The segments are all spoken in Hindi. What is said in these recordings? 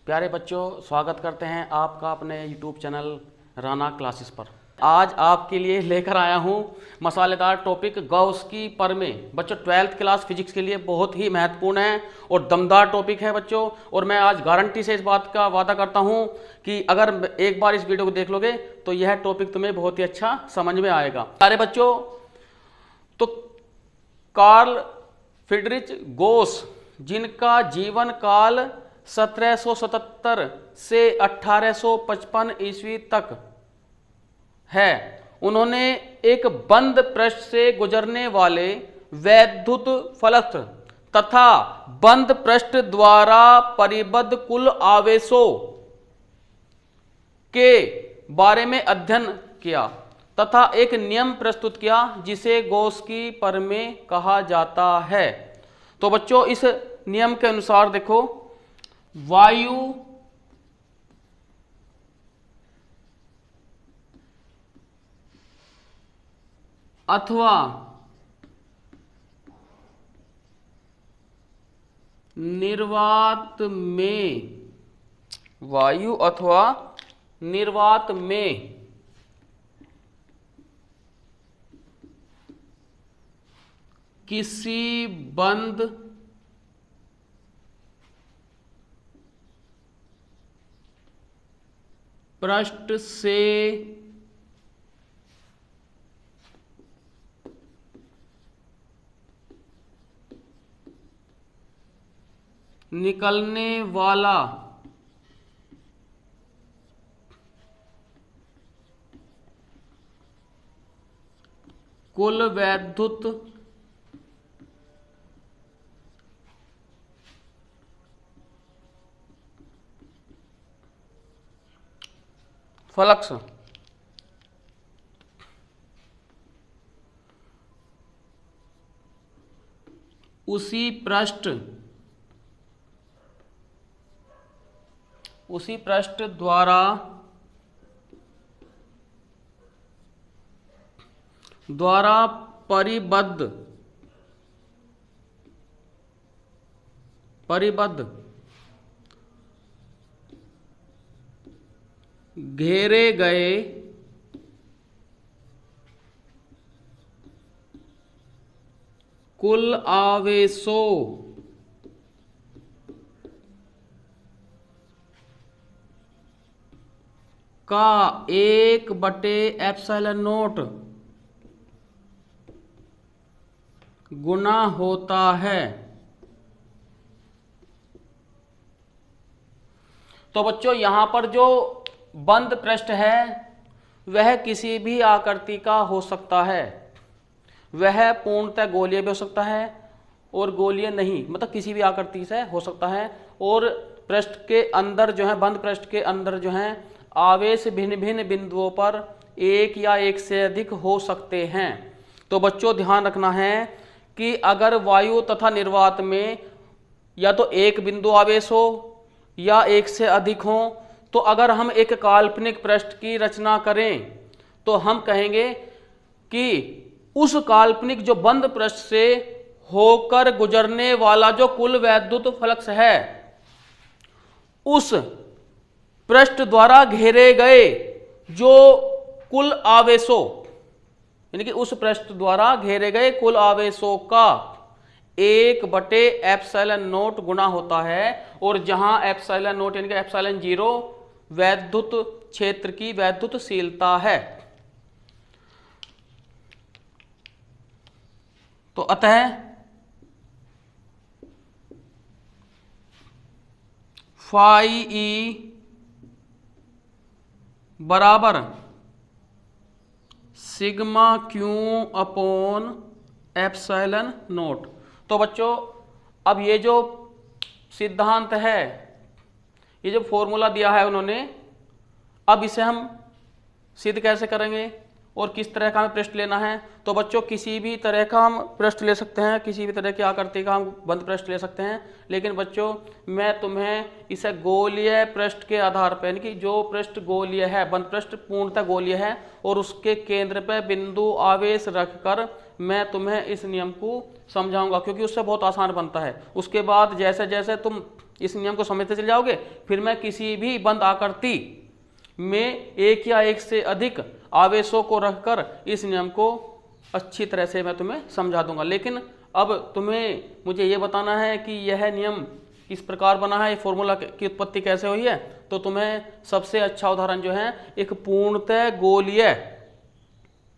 प्यारे बच्चों, स्वागत करते हैं आपका अपने YouTube चैनल राना क्लासेस पर। आज आपके लिए लेकर आया हूं मसालेदार टॉपिक गॉस की प्रमेय। बच्चों 12th क्लास फिजिक्स के लिए बहुत ही महत्वपूर्ण है और दमदार टॉपिक है बच्चों। और मैं आज गारंटी से इस बात का वादा करता हूं कि अगर एक बार इस वीडियो को देख लोगे तो यह टॉपिक तुम्हें बहुत ही अच्छा समझ में आएगा। प्यारे बच्चों, तो कार्ल फ्रीडरिच गॉस, जिनका जीवन काल 1777 से 1855 ईस्वी तक है, उन्होंने एक बंद पृष्ठ से गुजरने वाले वैद्युत फलक तथा बंद पृष्ठ द्वारा परिबद्ध कुल आवेशों के बारे में अध्ययन किया तथा एक नियम प्रस्तुत किया जिसे गॉस की प्रमेय कहा जाता है। तो बच्चों, इस नियम के अनुसार देखो, वायु अथवा निर्वात में किसी बंद पृष्ठ से निकलने वाला कुल वैद्युत फ्लक्स उसी पृष्ठ द्वारा परिबद्ध घेरे गए कुल आवेशों का 1/ε0 गुना होता है। तो बच्चों, यहां पर जो बंद पृष्ठ है वह किसी भी आकृति का हो सकता है। वह पूर्णतः गोलीय भी हो सकता है और गोलीय नहीं, मतलब किसी भी आकृति से हो सकता है। और पृष्ठ के अंदर जो है, बंद पृष्ठ के अंदर जो है, आवेश भिन्न भिन्न बिंदुओं पर एक या एक से अधिक हो सकते हैं। तो बच्चों, ध्यान रखना है कि अगर वायु तथा निर्वात में या तो एक बिंदु आवेश हो या एक से अधिक हो, तो अगर हम एक काल्पनिक पृष्ठ की रचना करें तो हम कहेंगे कि उस काल्पनिक जो बंद पृष्ठ से होकर गुजरने वाला जो कुल वैद्युत फ्लक्स है, उस पृष्ठ द्वारा घेरे गए जो कुल आवेशों, यानी कि उस पृष्ठ द्वारा घेरे गए कुल आवेशों का 1/ε0 गुना होता है। और जहां ε0 यानी कि ε0 वैद्युत क्षेत्र की वैद्युतशीलता है। तो अतः फाई ई बराबर सिग्मा क्यू अपॉन ε0। तो बच्चों, अब ये जो सिद्धांत है, ये जो फॉर्मूला दिया है उन्होंने, अब इसे हम सिद्ध कैसे करेंगे और किस तरह का हमें पृष्ठ लेना है। तो बच्चों, किसी भी तरह का हम पृष्ठ ले सकते हैं, किसी भी तरह की आकृति का हम बंद पृष्ठ ले सकते हैं। लेकिन बच्चों, मैं तुम्हें इसे गोलीय पृष्ठ के आधार पर, यानी कि जो पृष्ठ गोलीय है, बंद पृष्ठ पूर्णतः गोलीय है, और उसके केंद्र पर बिंदु आवेश रखकर मैं तुम्हें इस नियम को समझाऊंगा, क्योंकि उससे बहुत आसान बनता है। उसके बाद जैसे जैसे तुम इस नियम को समझते चले जाओगे, फिर मैं किसी भी बंद आकृति में एक या एक से अधिक आवेशों को रखकर इस नियम को अच्छी तरह से मैं तुम्हें समझा दूंगा। लेकिन अब तुम्हें मुझे ये बताना है कि यह नियम किस प्रकार बना है, ये फॉर्मूला की उत्पत्ति कैसे हुई है। तो तुम्हें सबसे अच्छा उदाहरण जो है, एक पूर्णतः गोलीय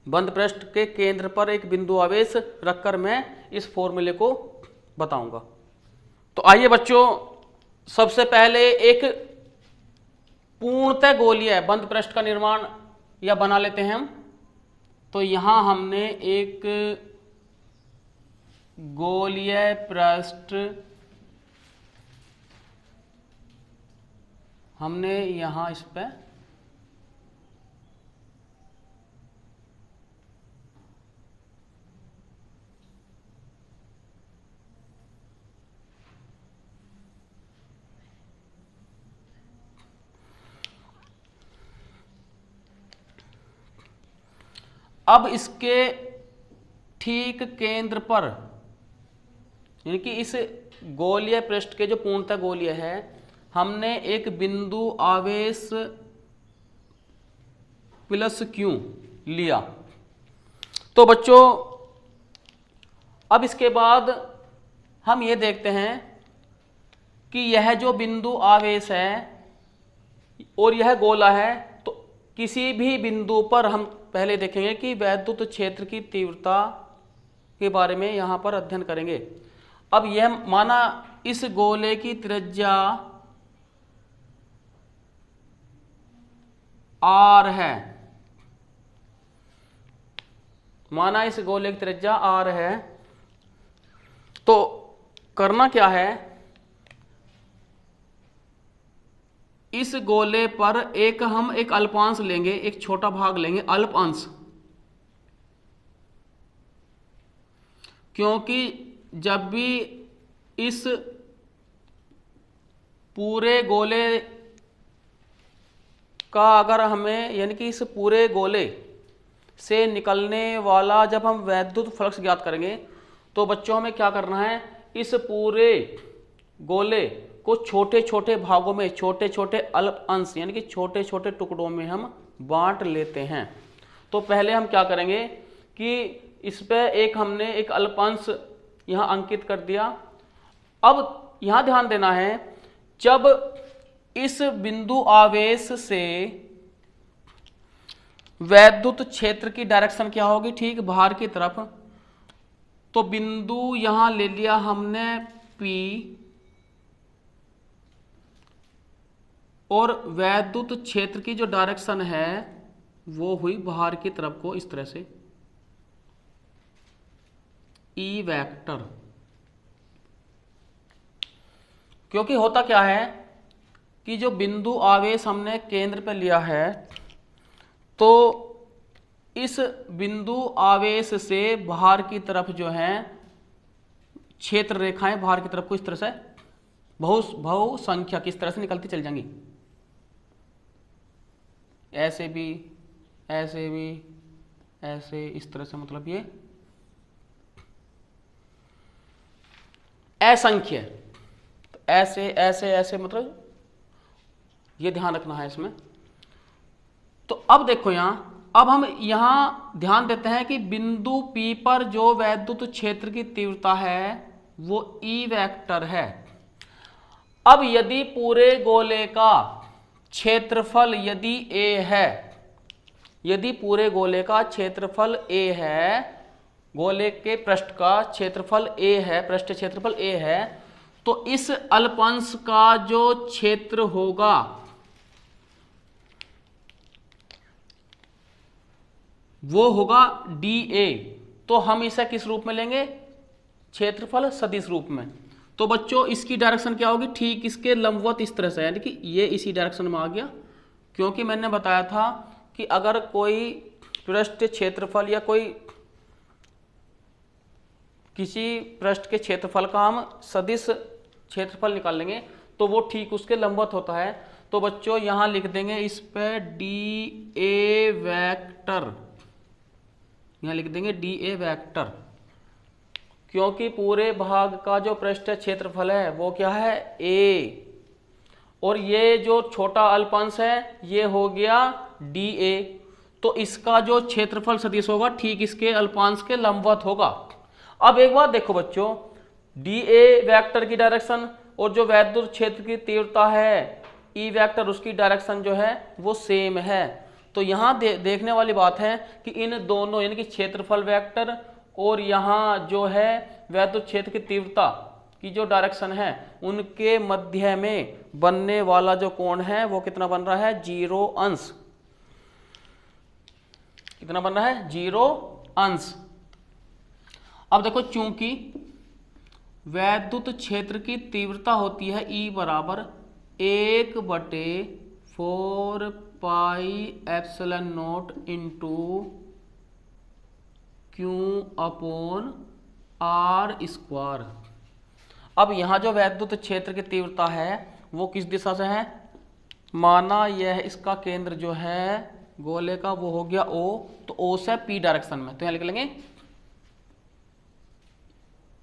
बंद पृष्ठ के केंद्र पर एक बिंदु आवेश रखकर मैं इस फॉर्मूले को बताऊंगा। तो आइए बच्चों, सबसे पहले एक पूर्णतः गोलीय बंद पृष्ठ का निर्माण या बना लेते हैं हम। तो यहां हमने एक गोलीय पृष्ठ हमने यहां इस पे अब इसके ठीक केंद्र पर, यानी कि इस गोलीय पृष्ठ के जो पूर्णतः गोलीय है, हमने एक बिंदु आवेश प्लस क्यू लिया। तो बच्चों अब इसके बाद हम ये देखते हैं कि यह जो बिंदु आवेश है और यह गोला है, तो किसी भी बिंदु पर हम पहले देखेंगे कि वैद्युत क्षेत्र की तीव्रता के बारे में यहां पर अध्ययन करेंगे। अब यह माना इस गोले की त्रिज्या r है, माना इस गोले की त्रिज्या r है, तो करना क्या है, इस गोले पर हम एक अल्पांश लेंगे, एक छोटा भाग लेंगे, अल्प अंश, क्योंकि जब भी इस पूरे गोले का अगर हमें, यानी कि इस पूरे गोले से निकलने वाला जब हम वैद्युत फ्लक्स ज्ञात करेंगे, तो बच्चों हमें क्या करना है, इस पूरे गोले को छोटे छोटे भागों में, छोटे छोटे अल्प अंश यानी कि छोटे छोटे टुकड़ों में हम बांट लेते हैं। तो पहले हम क्या करेंगे कि इस पे हमने एक अल्प अंश यहाँ अंकित कर दिया। अब यहाँ ध्यान देना है, जब इस बिंदु आवेश से वैद्युत क्षेत्र की डायरेक्शन क्या होगी, ठीक बाहर की तरफ। तो बिंदु यहां ले लिया हमने P, और वैद्युत क्षेत्र की जो डायरेक्शन है वो हुई बाहर की तरफ को, इस तरह से E वेक्टर। क्योंकि होता क्या है कि जो बिंदु आवेश हमने केंद्र पे लिया है, तो इस बिंदु आवेश से बाहर की तरफ जो है क्षेत्र रेखाएं बाहर की तरफ को इस तरह से बहुसंख्यक इस तरह से निकलती चल जाएंगी, ऐसे भी, ऐसे भी, ऐसे, इस तरह से, मतलब ये असंख्य, तो ऐसे ऐसे ऐसे, मतलब ये ध्यान रखना है इसमें। तो अब देखो अब हम यहां ध्यान देते हैं कि बिंदु P पर जो वैद्युत क्षेत्र की तीव्रता है वो E वेक्टर है। अब यदि पूरे गोले का क्षेत्रफल यदि A है, यदि पूरे गोले का क्षेत्रफल A है, गोले के पृष्ठ का क्षेत्रफल A है, पृष्ठ क्षेत्रफल A है, तो इस अल्पांश का जो क्षेत्र होगा वो होगा dA। तो हम इसे किस रूप में लेंगे, क्षेत्रफल सदिश रूप में। तो बच्चों इसकी डायरेक्शन क्या होगी, ठीक इसके लंबवत इस तरह से, यानी कि ये इसी डायरेक्शन में आ गया। क्योंकि मैंने बताया था कि अगर कोई पृष्ठ क्षेत्रफल या कोई किसी पृष्ठ के क्षेत्रफल का हम सदिश क्षेत्रफल निकाल लेंगे तो वो ठीक उसके लंबवत होता है। तो बच्चों यहां लिख देंगे इस पे dA वेक्टर, यहां लिख देंगे dA वेक्टर। क्योंकि पूरे भाग का जो पृष्ठ क्षेत्रफल है वो क्या है a, और ये जो छोटा अल्पांश है ये हो गया dA, तो इसका जो क्षेत्रफल सदिश होगा ठीक इसके अल्पांश के लंबवत होगा। अब एक बात देखो बच्चों, dA वेक्टर की डायरेक्शन और जो वैद्युत क्षेत्र की तीव्रता है E वेक्टर, उसकी डायरेक्शन जो है वो सेम है। तो यहाँ देखने वाली बात है कि इन दोनों यानी कि क्षेत्रफल वेक्टर और यहाँ जो है वैद्युत क्षेत्र की तीव्रता की जो डायरेक्शन है उनके मध्य में बनने वाला जो कोण है वो कितना बन रहा है 0 अंश। कितना बन रहा है 0 अंश। अब देखो, चूंकि वैद्युत क्षेत्र की तीव्रता होती है E बराबर 1/4 pi epsilon naught into Q upon R square. अब यहाँ जो वैद्युत क्षेत्र की तीव्रता है वो किस दिशा से है, माना यह इसका केंद्र जो है गोले का वो हो गया O, तो O से P डायरेक्शन में, तो यहाँ लिख लेंगे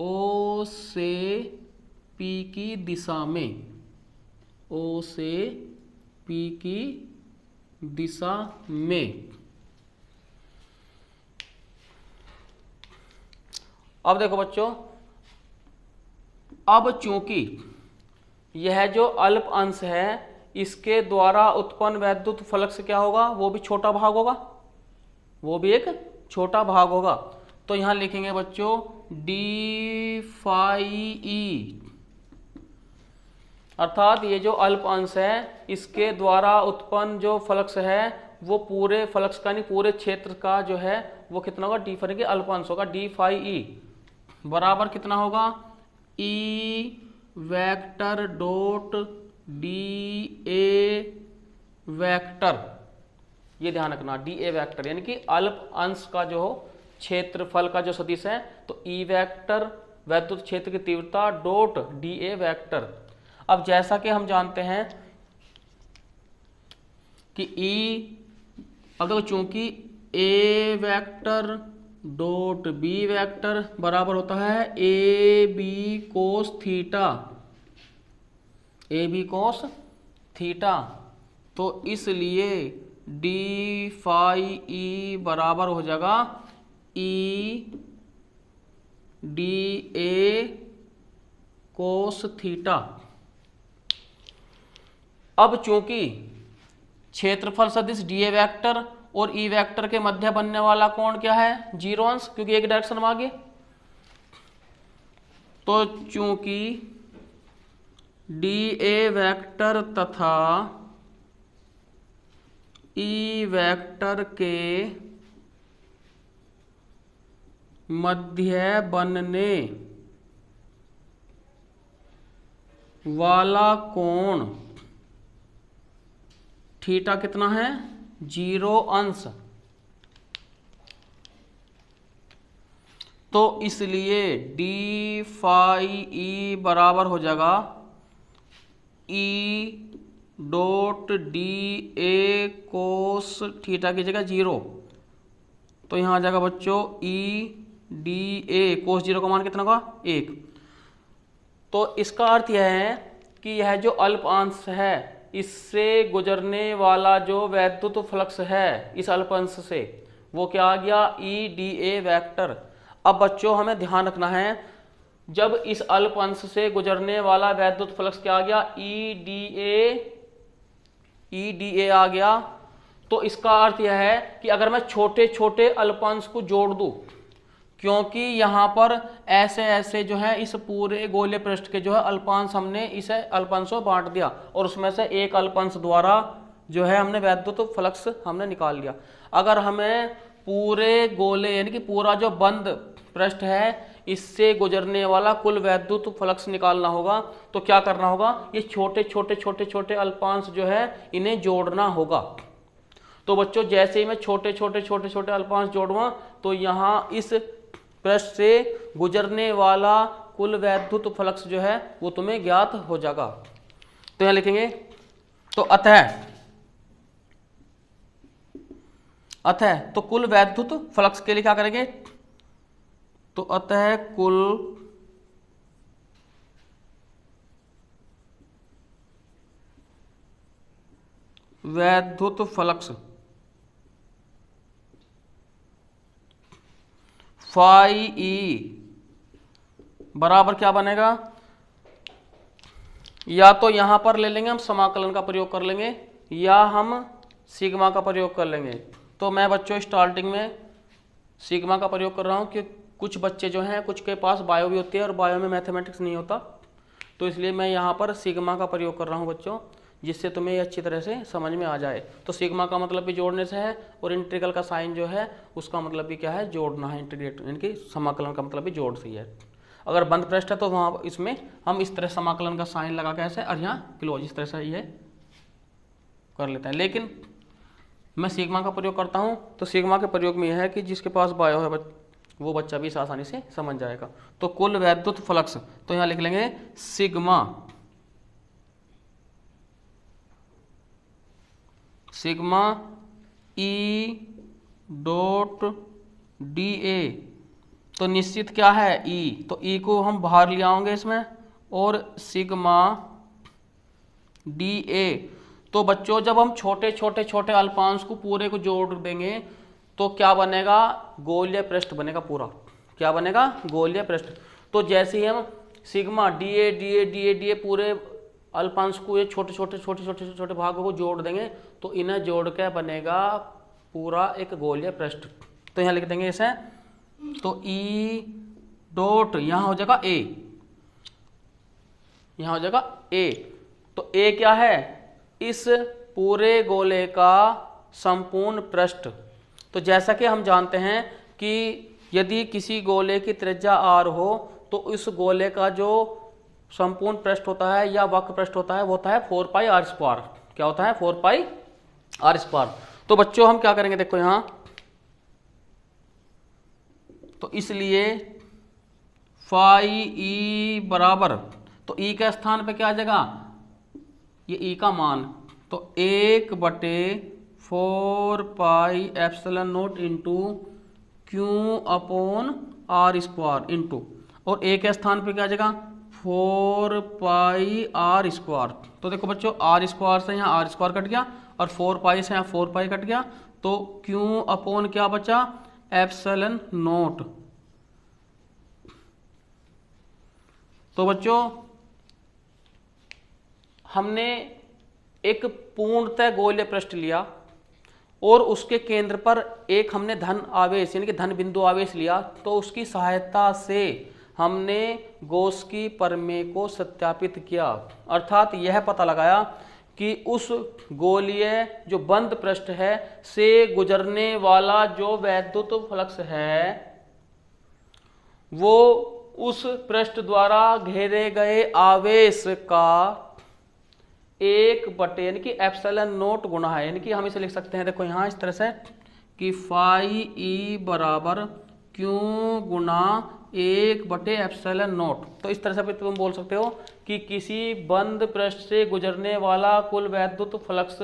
O से P की दिशा में, O से P की दिशा में। अब देखो बच्चों, अब चूंकि यह जो अल्प अंश है इसके द्वारा उत्पन्न वैद्युत फ्लक्स क्या होगा, वो भी छोटा भाग होगा, वो भी एक छोटा भाग होगा। तो यहां लिखेंगे बच्चों d phi e, अर्थात ये जो अल्प अंश है इसके द्वारा उत्पन्न जो फ्लक्स है वो पूरे फ्लक्स का नहीं पूरे क्षेत्र का जो है वो कितना होगा, डी फाई के अल्प अंश होगा, d phi e बराबर कितना होगा E vector dot dA vector. ये ध्यान रखना, dA वेक्टर यानी कि अल्प अंश का जो क्षेत्रफल का जो सदिश है, तो E वेक्टर वैद्युत क्षेत्र की तीव्रता डॉट dA वेक्टर। अब जैसा कि हम जानते हैं कि E, अब देखो चूंकि A vector dot B vector बराबर होता है AB cos theta, AB cos theta, तो इसलिए d phi E बराबर हो जाएगा E dA कोस थीटा। अब चूंकि क्षेत्रफल सदिश dA वेक्टर और E वेक्टर के मध्य बनने वाला कोण क्या है 0 अंश, क्योंकि एक डायरेक्शन में आगे, तो चूंकि dA वेक्टर तथा E वेक्टर के मध्य बनने वाला कोण थीटा कितना है 0 अंश, तो इसलिए d phi E बराबर हो जाएगा E dot dA cos theta की जगह 0, तो यहां आ जाएगा बच्चों E dA कोस 0 का मान कितना होगा 1। तो इसका अर्थ यह है कि यह जो अल्प अंश है इससे गुजरने वाला जो वैद्युत फ्लक्स है इस अल्प अंश से वो क्या आ गया E dA वेक्टर। अब बच्चों हमें ध्यान रखना है, जब इस अल्प अंश से गुजरने वाला वैद्युत फ्लक्स क्या आ गया E dA आ गया, तो इसका अर्थ यह है कि अगर मैं छोटे छोटे अल्पांश को जोड़ दूं, क्योंकि यहाँ पर ऐसे ऐसे जो है इस पूरे गोले पृष्ठ के जो है अल्पांश हमने इसे अल्पांशों में बांट दिया और उसमें से एक अल्पांश द्वारा जो है हमने वैद्युत फ्लक्स हमने निकाल लिया। अगर हमें पूरे गोले यानी कि पूरा जो बंद पृष्ठ है इससे गुजरने वाला कुल वैद्युत फ्लक्स निकालना होगा, तो क्या करना होगा, ये छोटे छोटे छोटे छोटे अल्पांश जो है इन्हें जोड़ना होगा। तो बच्चों जैसे ही मैं छोटे छोटे छोटे छोटे अल्पांश जोड़ूंगा तो यहाँ इस पृष्ठ से गुजरने वाला कुल वैद्युत फ्लक्स जो है वो तुम्हें ज्ञात हो जाएगा। तो यहाँ लिखेंगे, तो अतः तो कुल वैद्युत फ्लक्स के लिए क्या करेंगे, तो अतः कुल वैद्युत फ्लक्स फाई ई बराबर क्या बनेगा, या तो यहां पर ले लेंगे हम समाकलन का प्रयोग कर लेंगे या हम सिग्मा का प्रयोग कर लेंगे। तो मैं बच्चों स्टार्टिंग में सिग्मा का प्रयोग कर रहा हूं कि कुछ बच्चे जो हैं कुछ के पास बायो भी होती है और बायो में मैथमेटिक्स नहीं होता, तो इसलिए मैं यहाँ पर सिग्मा का प्रयोग कर रहा हूँ बच्चों, जिससे तुम्हें ये अच्छी तरह से समझ में आ जाए। तो सिग्मा का मतलब भी जोड़ने से है और इंटीग्रल का साइन जो है उसका मतलब भी क्या है, जोड़ना है। इंटीग्रेट यानी कि समाकलन का मतलब भी जोड़ से ही है। अगर बंद पृष्ठ है तो वहाँ इसमें हम इस तरह समाकलन का साइन लगा के ऐसे और यहाँ क्लोज इस तरह से ये कर लेते हैं। लेकिन मैं सिग्मा का प्रयोग करता हूँ तो सिग्मा के प्रयोग में यह है कि जिसके पास बायो है वो बच्चा भी इस आसानी से समझ जाएगा। तो कुल वैद्युत फ्लक्स, तो यहाँ लिख लेंगे sigma sigma E dot D A. तो निश्चित क्या है ई, तो ई को हम बाहर ले आओगे इसमें, और सिग्मा डी ए। तो बच्चों जब हम छोटे छोटे छोटे अल्पांश को पूरे को जोड़ देंगे तो क्या बनेगा, गोलीय पृष्ठ बनेगा पूरा। क्या बनेगा, गोलीय पृष्ठ। तो जैसे ही हम sigma D A D A D A D A पूरे अल्पांश को ये छोटे छोटे छोटे छोटे छोटे भागों को जोड़ देंगे तो इन्हें जोड़ के बनेगा पूरा एक गोलीय पृष्ठ। तो यहाँ लिख देंगे इसे, तो ई डॉट यहाँ हो जाएगा ए, यहाँ हो जाएगा ए। तो ए क्या है, इस पूरे गोले का संपूर्ण पृष्ठ। तो जैसा कि हम जानते हैं कि यदि किसी गोले की त्रिज्या r हो तो इस गोले का जो संपूर्ण पृष्ठ होता है या वक्र पृष्ठ होता है वो होता है 4 पाई r स्क्वायर। क्या होता है, 4 पाई r स्क्वायर। तो बच्चों हम क्या करेंगे, देखो यहां, तो इसलिए फाई ई बराबर, तो ई के स्थान पे क्या आ जाएगा, ये ई का मान, तो 1/4 pi epsilon naught into Q upon R square into, और ए के स्थान पे क्या आ जाएगा 4 पाई आर स्क्वायर। तो देखो बच्चों आर स्क्वायर से यहाँ आर स्क्वायर कट गया और 4 पाई से यहाँ 4 पाई कट गया, तो क्यू अपॉन क्या बचा, एप्सिलॉन नॉट। तो बच्चों हमने एक पूर्णतः गोलीय पृष्ठ लिया और उसके केंद्र पर एक हमने धन आवेश यानी कि धन बिंदु आवेश लिया, तो उसकी सहायता से हमने गॉस की प्रमेय को सत्यापित किया। अर्थात यह पता लगाया कि उस गोलीय जो बंद पृष्ठ है से गुजरने वाला जो वैद्युत फ्लक्स है वो उस पृष्ठ द्वारा घेरे गए आवेश का 1 यानी कि एप्सिलॉन नॉट गुना है। यानी कि हम इसे लिख सकते हैं, देखो यहां इस तरह से कि फाई ई बराबर क्यू गुना 1 एप्सिलॉन नॉट। तो इस तरह से भी तुम बोल सकते हो कि किसी बंद पृष्ठ से गुजरने वाला कुल वैद्युत फ्लक्स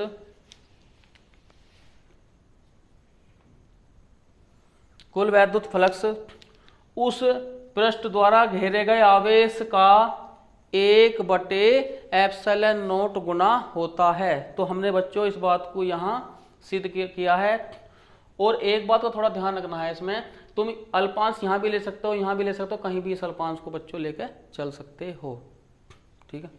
उस पृष्ठ द्वारा घेरे गए आवेश का 1 एप्सिलॉन नॉट गुना होता है। तो हमने बच्चों इस बात को यहाँ सिद्ध किया है। और एक बात का थोड़ा ध्यान रखना है, इसमें तुम अल्पांश यहाँ भी ले सकते हो, यहाँ भी ले सकते हो, कहीं भी इस अल्पांश को बच्चों लेकर चल सकते हो। ठीक है।